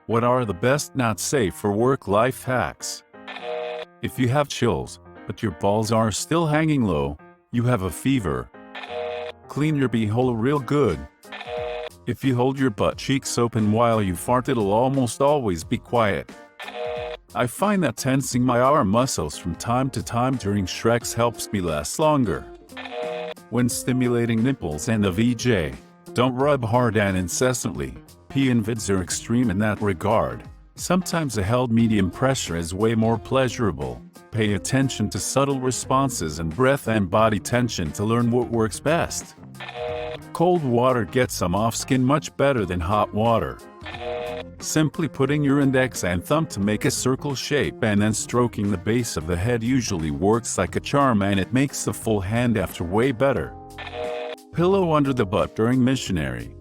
What are the best not safe for work life hacks? If you have chills, but your balls are still hanging low, you have a fever. Clean your beehole real good. If you hold your butt cheeks open while you fart, it'll almost always be quiet. I find that tensing my arm muscles from time to time during Shreks helps me last longer. When stimulating nipples and the VJ, don't rub hard and incessantly. P-invids are extreme in that regard. Sometimes a held medium pressure is way more pleasurable. Pay attention to subtle responses and breath and body tension to learn what works best. Cold water gets some off skin much better than hot water. Simply putting your index and thumb to make a circle shape and then stroking the base of the head usually works like a charm, and it makes the full hand after way better. Pillow under the butt during missionary.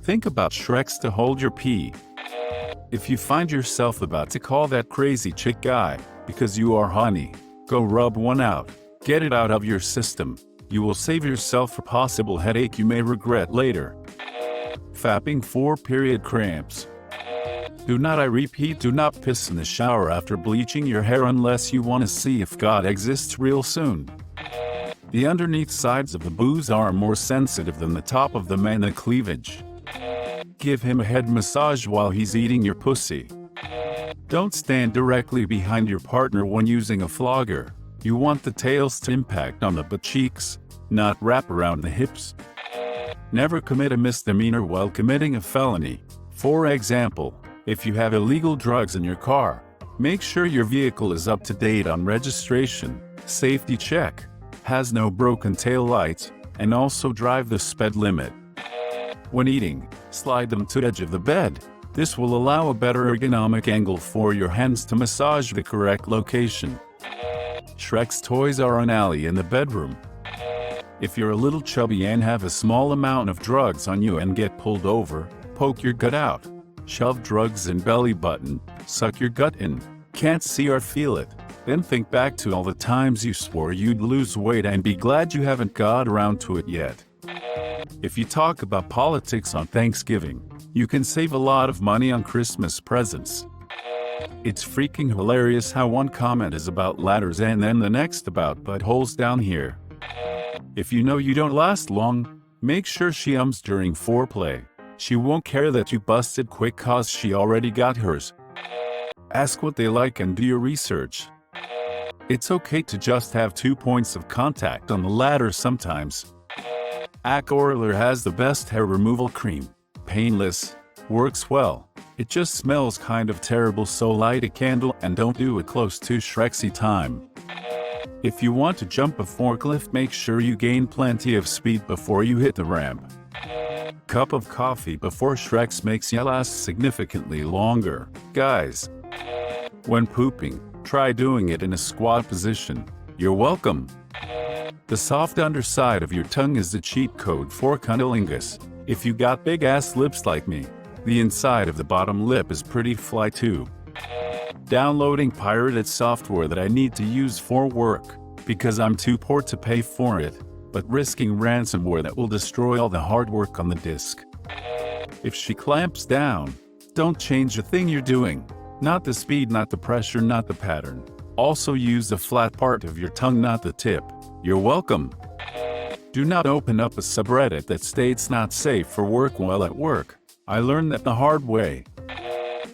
Think about Shreks to hold your pee. If you find yourself about to call that crazy chick guy because you are horny, go rub one out. Get it out of your system. You will save yourself a possible headache you may regret later. Fapping for period cramps. Do not, I repeat, do not piss in the shower after bleaching your hair unless you want to see if God exists real soon. The underneath sides of the boos are more sensitive than the top of them and the cleavage. Give him a head massage while he's eating your pussy. Don't stand directly behind your partner when using a flogger. You want the tails to impact on the butt cheeks, not wrap around the hips. Never commit a misdemeanor while committing a felony. For example, if you have illegal drugs in your car, make sure your vehicle is up to date on registration, safety check, has no broken tail lights, and also drive the speed limit. When eating, slide them to the edge of the bed. This will allow a better ergonomic angle for your hands to massage the correct location. Shrek's toys are an alley in the bedroom. If you're a little chubby and have a small amount of drugs on you and get pulled over, poke your gut out. Shove drugs in belly button, suck your gut in. Can't see or feel it. Then think back to all the times you swore you'd lose weight and be glad you haven't got around to it yet. If you talk about politics on Thanksgiving, you can save a lot of money on Christmas presents. It's freaking hilarious how one comment is about ladders and then the next about buttholes down here. If you know you don't last long, make sure she ums during foreplay. She won't care that you busted quick cause she already got hers. Ask what they like and do your research. It's okay to just have 2 points of contact on the ladder sometimes. Askreddit has the best hair removal cream. Painless, works well. It just smells kind of terrible, so light a candle and don't do it close to Shreksy time. If you want to jump a forklift, make sure you gain plenty of speed before you hit the ramp. Cup of coffee before Shreks makes you last significantly longer. Guys, when pooping, try doing it in a squat position. You're welcome. The soft underside of your tongue is the cheat code for cunnilingus. If you got big ass lips like me, the inside of the bottom lip is pretty fly too. Downloading pirated software that I need to use for work, because I'm too poor to pay for it, but risking ransomware that will destroy all the hard work on the disk. If she clamps down, don't change the thing you're doing. Not the speed, not the pressure, not the pattern. Also use the flat part of your tongue, not the tip. You're welcome. Do not open up a subreddit that states not safe for work while at work. I learned that the hard way.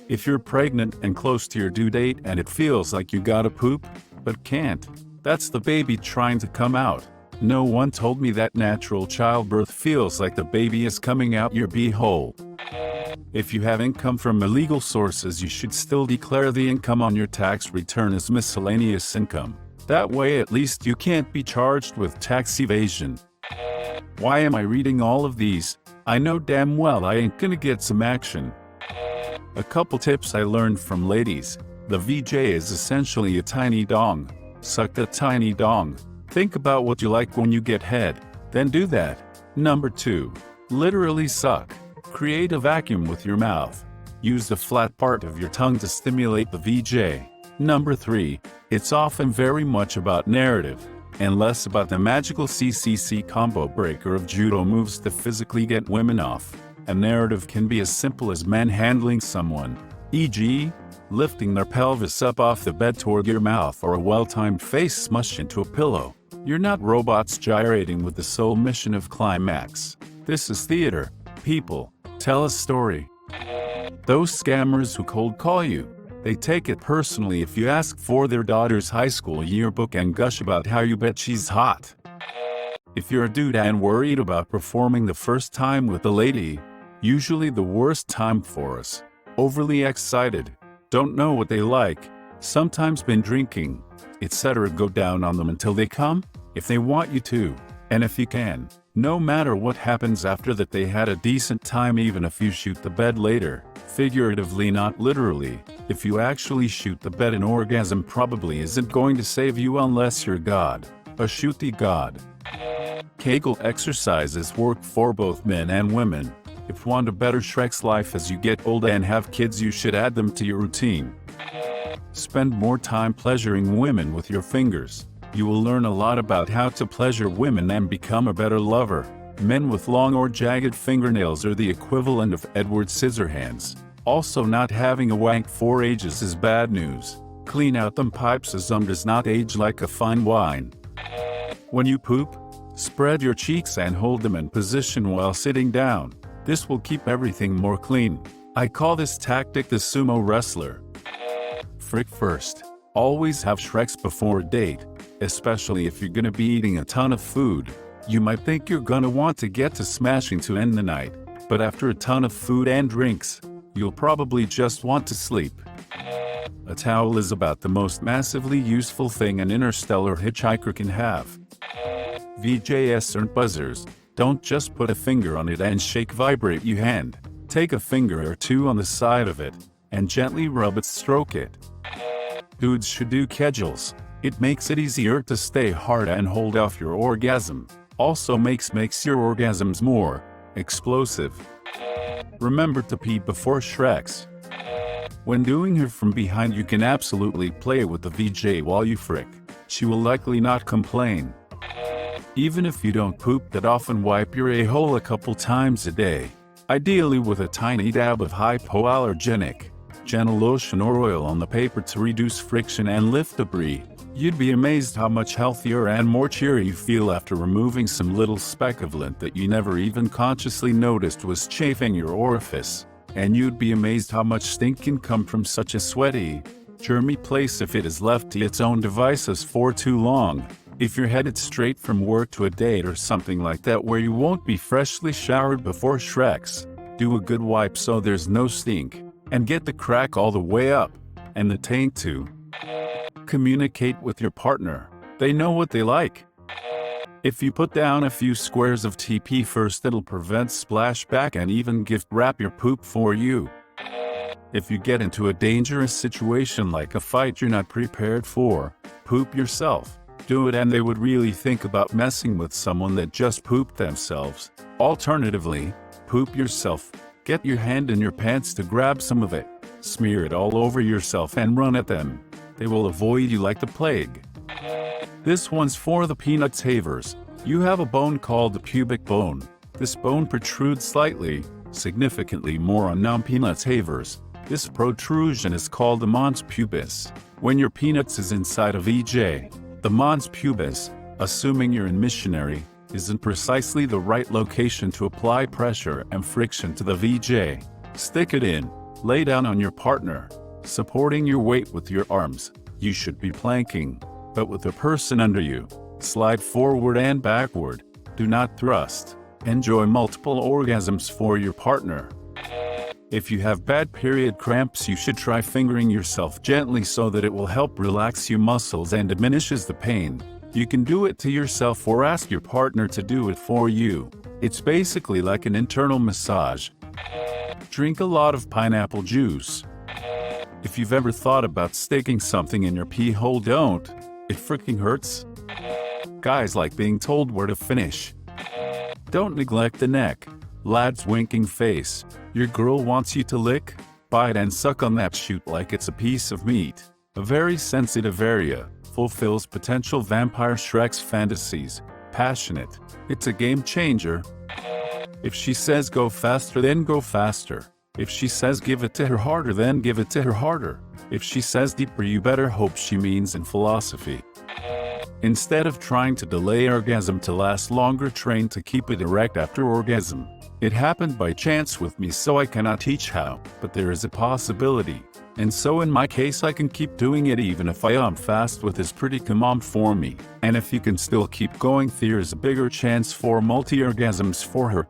If you're pregnant and close to your due date and it feels like you gotta poop, but can't, that's the baby trying to come out. No one told me that natural childbirth feels like the baby is coming out your beehole. If you have income from illegal sources, you should still declare the income on your tax return as miscellaneous income. That way at least you can't be charged with tax evasion. Why am I reading all of these? I know damn well I ain't gonna get some action. A couple tips I learned from ladies. The VJ is essentially a tiny dong. Suck the tiny dong. Think about what you like when you get head, then do that. Number 2. Literally suck. Create a vacuum with your mouth. Use the flat part of your tongue to stimulate the VJ. Number 3. It's often very much about narrative, and less about the magical CCC combo breaker of judo moves to physically get women off. A narrative can be as simple as manhandling someone, e.g., lifting their pelvis up off the bed toward your mouth, or a well-timed face smushed into a pillow. You're not robots gyrating with the sole mission of climax. This is theater. People, tell a story. Those scammers who cold call you, they take it personally if you ask for their daughter's high school yearbook and gush about how you bet she's hot. If you're a dude and worried about performing the first time with a lady, usually the worst time for us. Overly excited, don't know what they like, sometimes been drinking, etc. Go down on them until they come, if they want you to, and if you can. No matter what happens after that, they had a decent time, even if you shoot the bed later. Figuratively, not literally. If you actually shoot the bed, an orgasm probably isn't going to save you unless you're God. A shooty God. Kegel exercises work for both men and women. If you want a better Shrek's life as you get older and have kids, you should add them to your routine. Spend more time pleasuring women with your fingers. You will learn a lot about how to pleasure women and become a better lover. Men with long or jagged fingernails are the equivalent of Edward Scissorhands. Also, not having a wank for ages is bad news. Clean out them pipes, as does not age like a fine wine. When you poop, spread your cheeks and hold them in position while sitting down. This will keep everything more clean. I call this tactic the sumo wrestler. Frick first. Always have Shreks before a date, especially if you're gonna be eating a ton of food. You might think you're gonna want to get to smashing to end the night, but after a ton of food and drinks, you'll probably just want to sleep. A towel is about the most massively useful thing an interstellar hitchhiker can have. VJs aren't buzzers. Don't just put a finger on it and shake vibrate your hand. Take a finger or two on the side of it, and gently rub it, stroke it. Dudes should do Kegels. It makes it easier to stay hard and hold off your orgasm. Also makes your orgasms more explosive. Remember to pee before Shreks. When doing her from behind, you can absolutely play with the VJ while you frick. She will likely not complain. Even if you don't poop that often, wipe your a-hole a couple times a day. Ideally with a tiny dab of hypoallergenic, gentle lotion or oil on the paper to reduce friction and lift debris. You'd be amazed how much healthier and more cheery you feel after removing some little speck of lint that you never even consciously noticed was chafing your orifice. And you'd be amazed how much stink can come from such a sweaty, germy place if it is left to its own devices for too long. If you're headed straight from work to a date or something like that where you won't be freshly showered before Shreks, do a good wipe so there's no stink, and get the crack all the way up, and the taint too. Communicate with your partner. They know what they like. If you put down a few squares of TP first, it'll prevent splashback and even gift wrap your poop for you. If you get into a dangerous situation like a fight you're not prepared for, poop yourself. Do it and they would really think about messing with someone that just pooped themselves. Alternatively, poop yourself. Get your hand in your pants to grab some of it. Smear it all over yourself and run at them. They will avoid you like the plague. This one's for the peanut havers. You have a bone called the pubic bone. This bone protrudes slightly, significantly more on non-peanut havers. This protrusion is called the mons pubis. When your peanuts is inside of EJ, the mons pubis, assuming you're in missionary, isn't precisely the right location to apply pressure and friction to the VJ. Stick it in. Lay down on your partner, supporting your weight with your arms. You should be planking, but with a person under you. Slide forward and backward. Do not thrust. Enjoy multiple orgasms for your partner. If you have bad period cramps, you should try fingering yourself gently so that it will help relax your muscles and diminishes the pain. You can do it to yourself or ask your partner to do it for you. It's basically like an internal massage. Drink a lot of pineapple juice. If you've ever thought about sticking something in your pee hole, don't. It freaking hurts. Guys like being told where to finish. Don't neglect the neck. Lad's winking face. Your girl wants you to lick, bite and suck on that shoot like it's a piece of meat. A very sensitive area. Fulfills potential vampire Shrek's fantasies. Passionate. It's a game changer. If she says go faster, then go faster. If she says give it to her harder, then give it to her harder. If she says deeper, you better hope she means in philosophy. Instead of trying to delay orgasm to last longer, train to keep it erect after orgasm. It happened by chance with me, so I cannot teach how, but there is a possibility. And so in my case, I can keep doing it even if I am fast with this pretty command for me. And if you can still keep going, there's a bigger chance for multi-orgasms for her.